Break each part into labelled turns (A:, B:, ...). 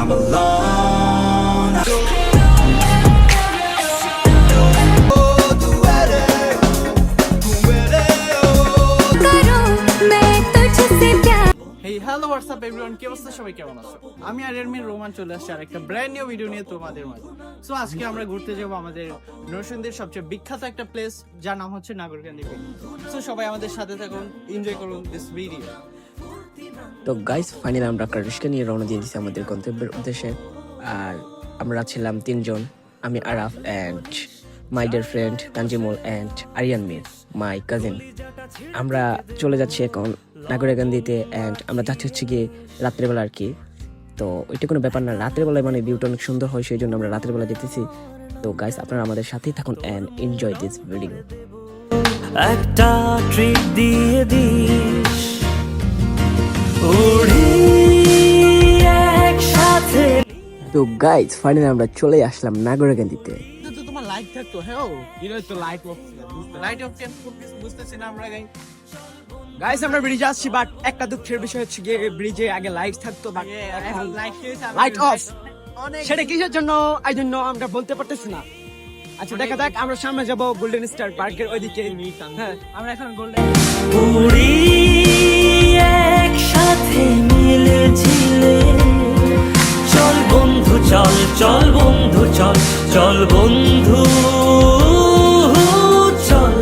A: I'm alone.
B: Hey hello WhatsApp everyone, কি অবস্থা? সবাই কেমন আছো? আমি আর এরমিন রোমান চলে আসছি আর একটা ব্র্যান্ড নিউ ভিডিও নিয়ে তোমাদের মাঝে। সো আজকে আমরা ঘুরতে যাব আমাদের নরসিংদীর সবচেয়ে বিখ্যাত একটা প্লেস, যার নাম হচ্ছে নাগরকান্দি বিচ। সো সবাই আমাদের সাথে থাকুন, এনজয় করুন দিস ভিডিও।
C: তো গাইস, ফাইনালি আমরা একটা রিস্কা নিয়ে রওনা দিয়ে দিচ্ছি আমাদের গন্তব্যের উদ্দেশ্যে। আর আমরা ছিলাম তিনজন, আমি Araf and my dear friend Tanjimul and Ariyan Mir, my cousin. আমরা চলে যাচ্ছি এখন নাগরকান্দিতে অ্যান্ড আমরা যাচ্ছি হচ্ছে গিয়ে রাত্রেবেলা আর কি। তো ওইটা কোনো ব্যাপার না, রাত্রেবেলায় মানে ভিউটা অনেক সুন্দর হয়, সেই জন্য আমরা রাত্রেবেলা যেতেছি। তো গাইস, আপনারা আমাদের সাথেই থাকুন অ্যান্ড এনজয় দিস ভিডিও।
D: একটা ট্রিট দিয়ে দিস, উড়ি একসাথে।
C: তো গাইস, ফাইনালি আমরা চলে আসলাম নাগরকান্দিতে।
B: তো তোমার লাইট থাকতো, হ্যাঁ ইনো তো লাইট অফ, লাইট অফ কেন বুঝতেছি না আমরা।
E: গাইস, আমরা ব্রিজে আসছি, বাট একটা দুঃখের বিষয় হচ্ছে গিয়ে ব্রিজে আগে লাইট থাকতো, বাট লাইট অফ। সেটা কিসের জন্য এই জন্য আমরা বলতে পারতেছি না। আচ্ছা, দেখা যাক, আমরা সামনে যাব গোল্ডেন স্টার পার্কের ওইদিকে। হ্যাঁ,
B: আমরা এখন গোল্ডেন
D: উড়ি একসাথে মিলে ঝিলে। চল বন্ধু চল, চল বন্ধু চল, চল বন্ধু চল।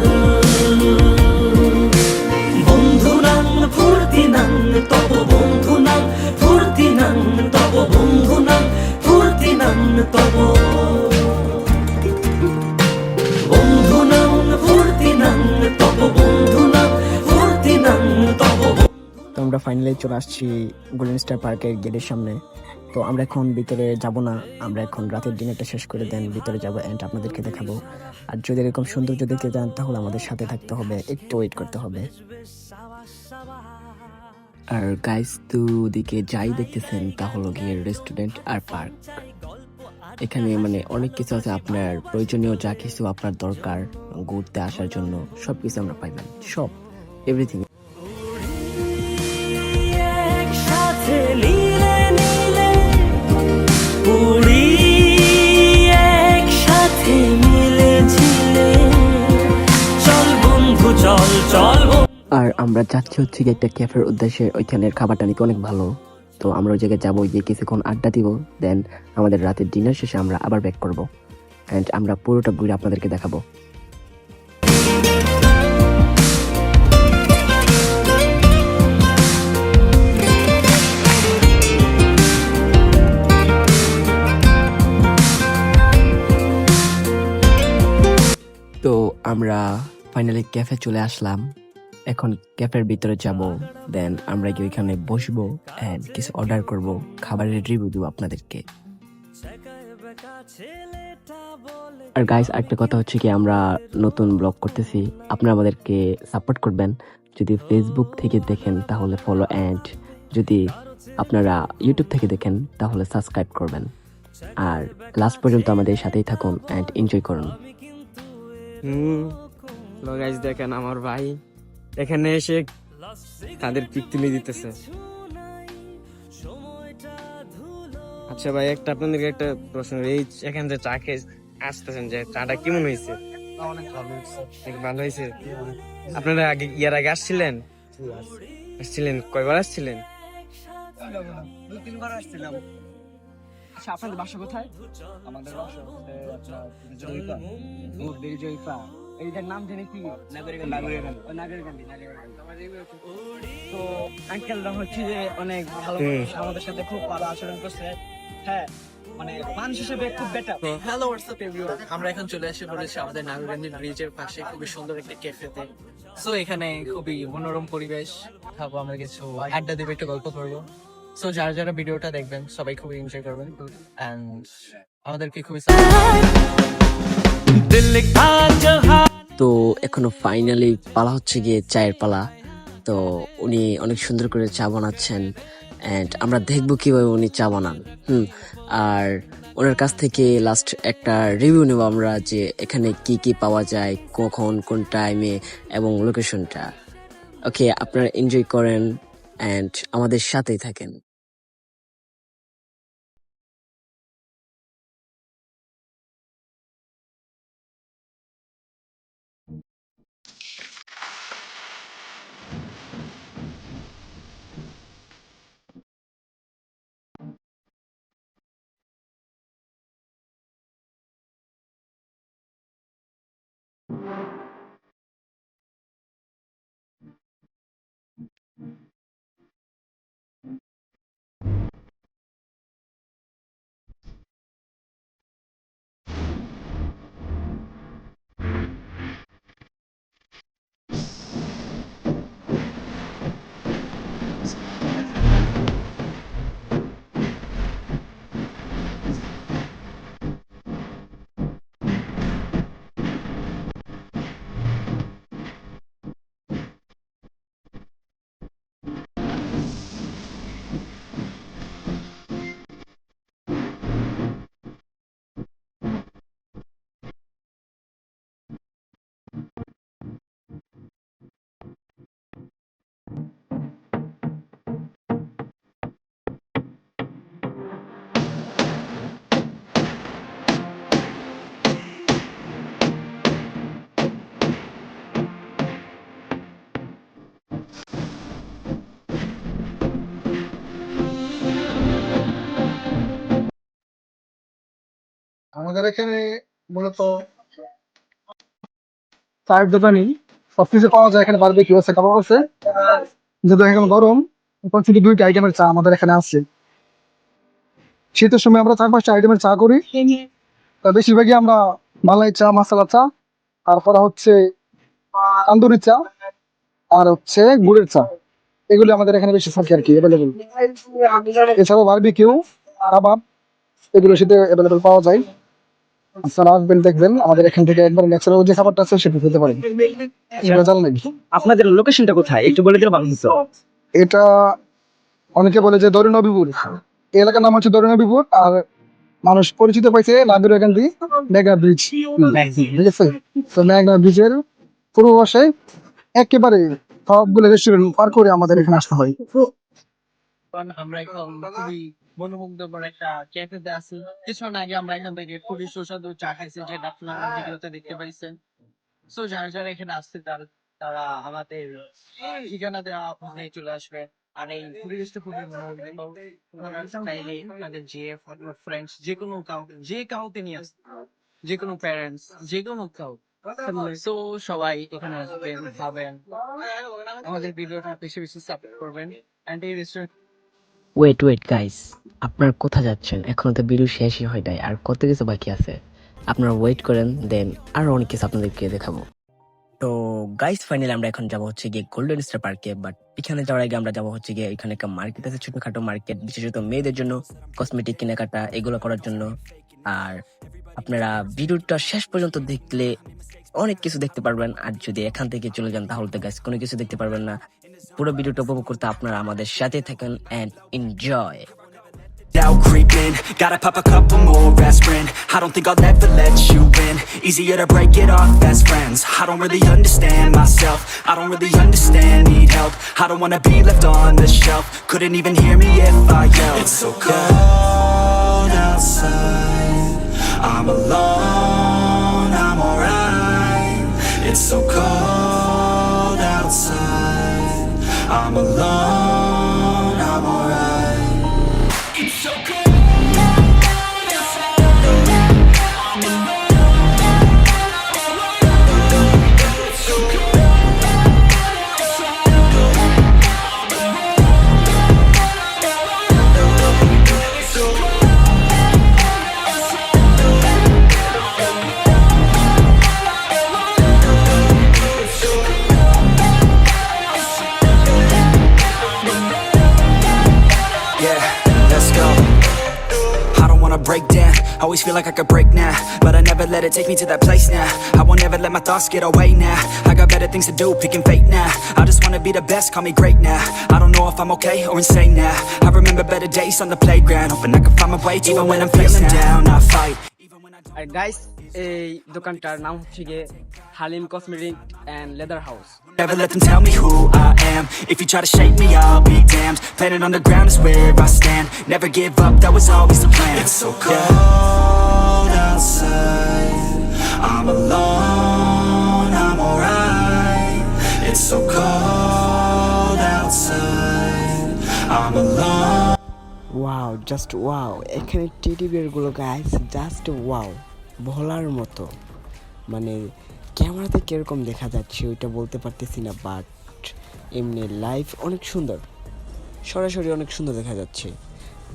D: বন্ধু নাম ফুর্তি নাম তব, বন্ধু নাম ফুর্তি নাম তব, বন্ধু নাম ফুর্তি নাম তব, বন্ধু নাম ফুর্তি নাম তব, বন্ধু নাম ফুর্তি নাম তব।
C: তো আমরা ফাইনালি চলে আসছি গোল্ডেন স্টার পার্কের গেটের সামনে। তো আমরা এখন ভিতরে যাব না, আমরা এখন রাতের ডিনারটা শেষ করে দেন ভিতরে যাব এন্ড আপনাদেরকে দেখাবো। আর যদি এরকম সৌন্দর্য দেখতে চান তাহলে আমাদের সাথে থাকতে হবে, একটু ওয়েট করতে হবে। আর গাইস, তো দিকে যাই দেখতেছেন তা হলো গিয়ে রেস্টুরেন্ট আর পার্ক। এখানে মানে অনেক কিছু আছে, আপনার প্রয়োজনীয় যা কিছু আপনার দরকার ঘুরতে আসার জন্য সবকিছু আমরা পাইবেন, সব এভরিথিং।
D: একসাথে নীলে নীলে উড়ি একসাথে মিলে ঝিলে। চল বন্ধু চল, চল
C: আর আমরা যাচ্ছি হচ্ছে গিয়ে একটা ক্যাফের উদ্দেশ্যে, ওইখানের খাবারটা নাকি অনেক ভালো। তো আমরা ওই জায়গায় যাবো, গিয়ে কিছুক্ষণ আড্ডা দিব, দেন আমাদের রাতের ডিনার শেষে আমরা আবার ব্যাক করবো অ্যান্ড আমরা পুরোটা ঘুরে আপনাদেরকে দেখাবো। তো আমরা ফাইনালি ক্যাফে চলে আসলাম, এখন ক্যাফের ভিতরে যাব, দেন আমরা গিয়ে ওইখানে বসবো এন্ড কিছু অর্ডার করব, খাবারের রিভিউ দিব আপনাদেরকে। আর গাইস, একটা কথা হচ্ছে কি, আমরা নতুন ব্লগ করতেছি, আপনারা আমাদেরকে সাপোর্ট করবেন। যদি ফেসবুক থেকে দেখেন তাহলে ফলো, এন্ড যদি আপনারা ইউটিউব থেকে দেখেন তাহলে সাবস্ক্রাইব করবেন। আর লাস্ট পর্যন্ত আমাদের সাথেই থাকুন এন্ড এনজয় করুন।
E: গাইস দেখেন, আমার ভাই এখানে এসে তাদের পিক তুলে দিতেছে। আচ্ছা ভাই, একটা আপনাদেরকে একটা প্রশ্ন, এই এখানে যে চা খেয়ে আসতেছেন, যে চাটা কেমন হয়েছে?
B: অনেক ভালো হচ্ছে।
E: অনেক ভালো হয়েছে। আপনারা আগে ইয়ার আগে আসছিলেন? কয়বার আসছিলেন?
B: 2-3 বার আসছিলাম।
E: আচ্ছা, আপনাদের বাসা কোথায়?
B: আমাদের বাসা হচ্ছে আপনার জয়ফা।
E: এইটার নাম জানি কি? নাগরকান্দি।
B: তো আঙ্কেলরা হচ্ছে যে অনেক ভালো মানুষ, আমাদের সাথে খুব ভালো আচরণ করছে। হ্যাঁ, মানে মানুষ হিসেবে খুব বেটার। হ্যালো হোয়াটসঅ্যাপ এভরিওয়ান, আমরা এখন চলে এসে পড়েছি আমাদের নাগরকান্দি ব্রিজের পাশে খুবই সুন্দর একটা ক্যাফেতে। সো এখানে খুবই মনোরম পরিবেশ, খাবো আমরা, কিছু আড্ডা দেবে, একটু গল্প করবো। সো যারা যারা ভিডিওটা দেখবেন সবাই খুবই এনজয় করবেন এন্ড আমাদেরকে খুবই
C: তো এখনো ফাইনালি পালা হচ্ছে গিয়ে চায়ের পালা। তো উনি অনেক সুন্দর করে চা বানাচ্ছেন এন্ড আমরা দেখবো কিভাবে উনি চা বানান। আর ওনার কাছ থেকে লাস্ট একটা রিভিউ নেব আমরা, যে এখানে কি কি পাওয়া যায়, কখন, কোন টাইমে এবং লোকেশনটা। ওকে, আপনারা এনজয় করেন এন্ড আমাদের সাথেই থাকেন।
F: আমাদের এখানে মূলত চায়ের দোকানই সবকিছু পাওয়া যায়। এখানে বারবিকিউ আছে, কাবাব আছে। যেহেতু এখন গরম, এখন শুধু 2টা আইটেমের চা আমাদের এখানে আছে। শীতের সময় আমরা 4-5টা আইটেমের চা করি। তা বেশিরভাগই আমরা মালাই চা, মশলা চা, তারপরে হচ্ছে তান্দুরি চা, আর হচ্ছে গুড়ের চা। এগুলি আমাদের এখানে বেশি থাকে আর কি, অ্যাভেলেবেল। এছাড়াও বারবিকিউ, কাবাব, এগুলো শীতে অ্যাভেলেবেল পাওয়া যায়। আপনারা আসবেন, দেখবেন আমাদের এখান থেকে একবার ন্যাচারাল যে খাবারটা আছে সেটা খেতে পারেন, ভেজাল নেই।
E: আপনাদের লোকেশনটা কোথায় একটু বলে দিলে ভালো হতো।
F: এটা অনেকে বলে যে দরিনবীপুর, এই এলাকার নাম হচ্ছে দরিনবীপুর। আর মানুষ পরিচিত পাইছে লাবির এখান দিয়ে মেঘনা ব্রিজ, ঠিক আছে? তো মেঘনা ব্রিজের পূর্ব পাশে একেবারে সবগুলো রেস্টুরেন্ট পার করে আমাদের এখানে আসতে হয়।
B: কারণ আমরা এখন খুবই মনোমুগ্ধকর একটা ক্যাফেতে আছি। কিছুক্ষণ আগে আমরা এখান থেকে খুবই সুস্বাদু চা খাইছি, যেটা আপনারা ভিডিওতে দেখতে পাইছেন। সো যারা যারা এখানে আসছে তারা আমাদের ঠিকানা দেওয়া নিয়ে চলে আসবে। আর এই পরিবেশটা খুবই মনোমুগ্ধকর। আপনারা চাইলে আপনাদের জিএফ, ফ্রেন্ডস, যে কাউকে নিয়ে আসতে, যে কোনো প্যারেন্টস, যে কোনো কাউ, সো সবাই এখানে আসবেন, খাবেন, আমাদের ভিডিওটা বেশি বেশি সাপোর্ট করবেন। এন্ড এই রেস্টুরেন্ট
C: ওয়েট গাইস, আপনারা কোথা যাচ্ছেন? এখনো তো ভিডিও শেষই হয় নাই, আর কত কিছু বাকি আছে। আপনারা ওয়েট করেন, দেন আরো অনেক কিছু আপনাদেরকে দেখাবো। তো গাইস, ফাইনালি আমরা এখন যাবো হচ্ছে গিয়ে গোল্ডেন স্টার পার্কে। বাট এখানে যাওয়ার আগে আমরা যাবো হচ্ছে গিয়ে এখানে একটা মার্কেট আছে, ছোটখাটো মার্কেট, বিশেষত মেয়েদের জন্য কসমেটিক কেনাকাটা এগুলো করার জন্য। আর আপনারা ভিডিওটা শেষ পর্যন্ত দেখলে অনেক কিছু দেখতে পারবেন। আর যদি এখান থেকে চলে যান তাহলে তো গাইস কোনো কিছু দেখতে পারবেন না। পুরো ভিডিওটা উপভোগ করতে আপনারা আমাদের সাথে থাকেন and enjoy.
A: Now creeping, gotta pop a couple more aspirin. I don't think I'll ever let you in. Easier to break it off best friends. I don't really understand myself. I don't really understand, need help. I don't wanna be left on the shelf. Couldn't even hear me if I yelled. It's so cold outside, I'm alone, I'm alright. It's so cold outside, I'm alone, I'm alright. It's so cold. Yeah, let's go. I don't wanna break down, always feel like I could break now, but I never let it take me to that place now. I won't ever let my thoughts get away now. I got better things to do, picking fate now. I just wanna be the best, call me great now. I don't know if I'm okay or insane now. I remember better days on the playground, hoping I can find my way even when I'm feeling down. I fight.
E: আর guys, এই দোকানটার নাম হচ্ছে গিয়ে Halim cosmetic and leather house.
A: Never let them tell me who I am. If you try to shake me, I'll be damned. Planet on the ground is where I stand. Never give up, that was always the plan. It's so cold outside, I'm alone, I'm alright. It's so cold outside, I'm alone.
C: Wow, just wow. এখানে teddy bear গুলো guys just wow, বলার মতো। মানে ক্যামেরাতে কিরকম দেখা যাচ্ছে ওইটা বলতে পারতেছি না, বাট এমনি লাইভ অনেক সুন্দর, সরাসরি অনেক সুন্দর দেখা যাচ্ছে।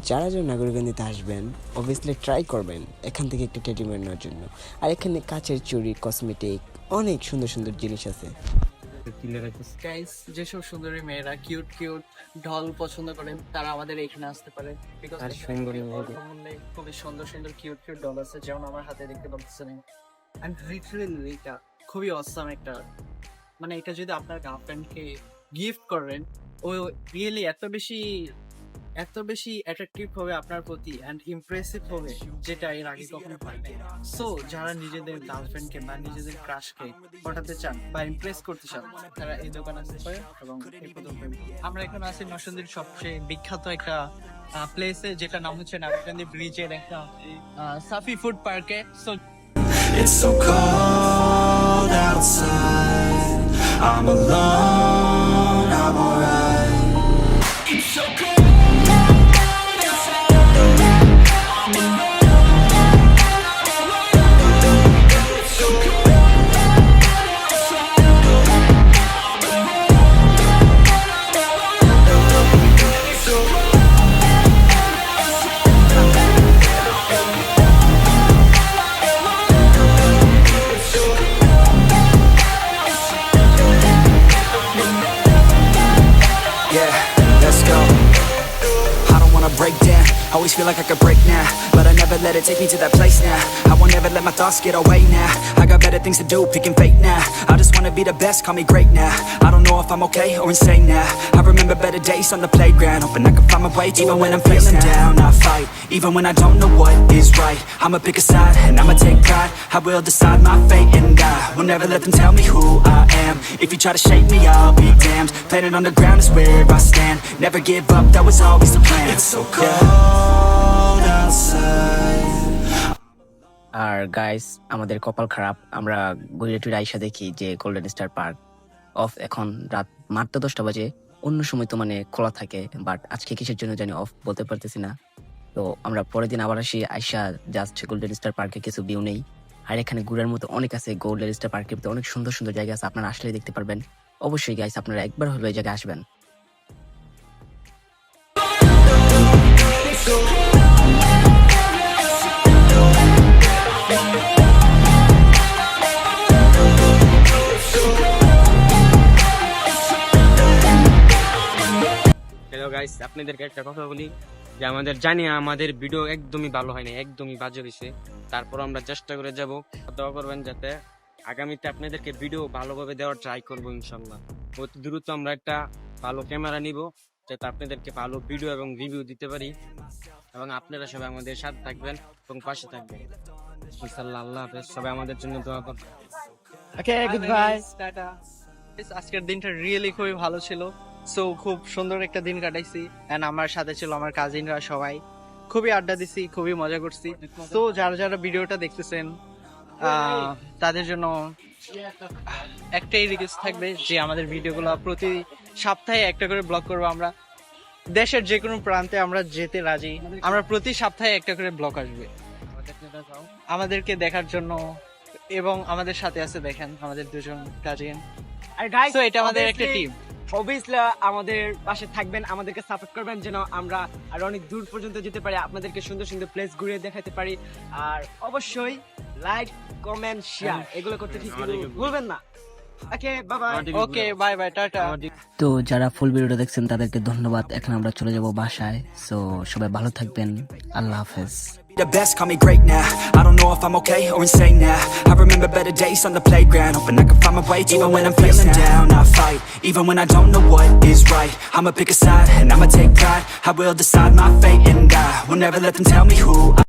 C: যারা যারা নাগরিকগঞ্জিতে আসবেন অবভিয়াসলি ট্রাই করবেন এখান থেকে একটা টেডি বিয়ার নেওয়ার জন্য। আর এখানে কাচের চুড়ি, কসমেটিক, অনেক সুন্দর সুন্দর জিনিস আছে।
B: গাইস, যেসব সুন্দরী মেয়েরা কিউট ঢল পছন্দ করেন তারা আমাদের এখানে আসতে পারে। বিকজ খুবই সুন্দর সুন্দর কিউট ঢল আছে, যেমন আমার হাতে দেখতে পাচ্ছেন। এন্ড লিটারালি এটা খুবই অসাম একটা, মানে এটা যদি আপনার গার্লফ্রেন্ডকে গিফট করেন, ও রিয়েলি এত বেশি অ্যাট্রাকটিভ হবে আপনার প্রতি এন্ড ইমপ্রেসিভ হবে, যেটা এর আগে কখনো পাইনি। সো যারা নিজেদের গার্লফ্রেন্ডকে বা নিজেদের ক্রাশকে পটাতে চান বা ইমপ্রেস করতে চান, তারা এই দোকানে আসতে পারে। এবং আমরা এখন আছি নরসিংদীর সবচেয়ে বিখ্যাত একটা প্লেসে, যেটা নাম হচ্ছে নাগরকান্দি ব্রিজের একটা সাফি ফুড পার্কে। So
A: It's so cold outside, I'm alone, I'm alright. It's so cold. Always feel like I could break now, but I never let it take me to that place now. I won't ever let my thoughts get away now. I got better things to do, picking fate now. I just wanna be the best, call me great now. I don't know if I'm okay or insane now. I remember better days on the playground, hoping I can find my way even when I'm feeling down. I fight, even when I don't know what is right. I'ma pick a side, and I'ma take pride. I will decide my fate, and I will never let them tell me who I am. If you try to shake me, I'll be damned. Planet on the ground is where I stand. Never give up, that was always the plan. It's so cold outside.
C: আর guys আমাদের কপাল খারাপ, আমরা গুজরাটের আইসা দেখি যে golden star park of. এখন রাত মাত্র 10টা বাজে, অন্য সময় তো মানে খোলা থাকে, বাট আজকে কিসের জন্য জানি অফ, বলতে পারতেছি না। তো আমরা পরের দিন আবার আসি, আইসা জাস্ট গোল্ডেন স্টার পার্কে কিছু ভিউ নেই। আর এখানে ঘুরার মতো অনেক আছে, গোল্ডেন স্টার পার্কের ভিতরে অনেক সুন্দর সুন্দর জায়গা আছে, আপনারা আসলে দেখতে পারবেন। অবশ্যই গাইস আপনারা একবার হলো এই জায়গায় আসবেন।
G: হ্যালো গাইস, আপনাদেরকে একটা কথা বলি যে আমাদের ভিডিও একদমই ভালো হয় না, একদমই বাজে হয়েছে। তারপর আমরা চেষ্টা করে যাব, দোয়া করবেন যাতে আগামীতে আপনাদেরকে ভিডিও ভালোভাবে দেওয়ার ট্রাই করবো ইনশাল্লাহ। অতি দ্রুত আমরা একটা ভালো ক্যামেরা নিব, যাতে আপনাদেরকে ভালো ভিডিও এবং রিভিউ দিতে পারি, এবং আপনারা সবাই আমাদের সাথে থাকবেন এবং পাশে থাকবেন ইনশাল্লাহ। আল্লাহ হাফেজ, সবাই আমাদের জন্য দোয়া করবেন।
B: ওকে, গুড বাই, টাটা। আজকের দিনটা রিয়েলি খুবই ভালো ছিল। সো খুব সুন্দর একটা দিন কাটাইছি, এন্ড আমার সাথে ছিল আমার কাজিনরা, সবাই খুবই আড্ডা দিছি, খুবই মজা করছি। তো যারা যারা ভিডিওটা দেখতেছেন তাদের জন্য একটাই রিকোয়েস্ট থাকবে যে আমাদের ভিডিওগুলো প্রতি সপ্তাহে একটা করে ব্লগ করবো আমরা। দেশের যে কোনো প্রান্তে আমরা যেতে রাজি, আমরা প্রতি সপ্তাহে একটা করে ব্লগ আসবে আমাদেরকে দেখার জন্য। এবং আমাদের সাথে আছে দেখেন আমাদের দুজন কাজিন,
E: আর গাইস
B: তো এটা আমাদের একটা টিম।
E: অবভিয়াসলি আমাদের পাশে থাকবেন, আমাদেরকে সাপোর্ট করবেন যেন আমরা আর অনেক দূর পর্যন্ত যেতে পারি, আপনাদেরকে সুন্দর সুন্দর প্লেস ঘুরিয়ে দেখাতে পারি। আর অবশ্যই লাইক, কমেন্ট, শেয়ার এগুলো করতে ঠিক ভুলবেন না। ওকে, বাই বাই।
B: ওকে, বাই বাই, টাটা।
C: তো যারা ফুল ভিডিওটা দেখছেন তাদেরকে ধন্যবাদ। এখন আমরা চলে যাব বাসায়। সো সবাই ভালো থাকবেন, আল্লাহ হাফেজ।
A: The best, call me great now. I don't know if I'm okay or insane now. I remember better days on the playground, hoping I can find my way even when I'm feeling down. I fight, even when I don't know what is right. I'ma pick a side, and I'ma take pride. I will decide my fate, and I will never let them tell me who I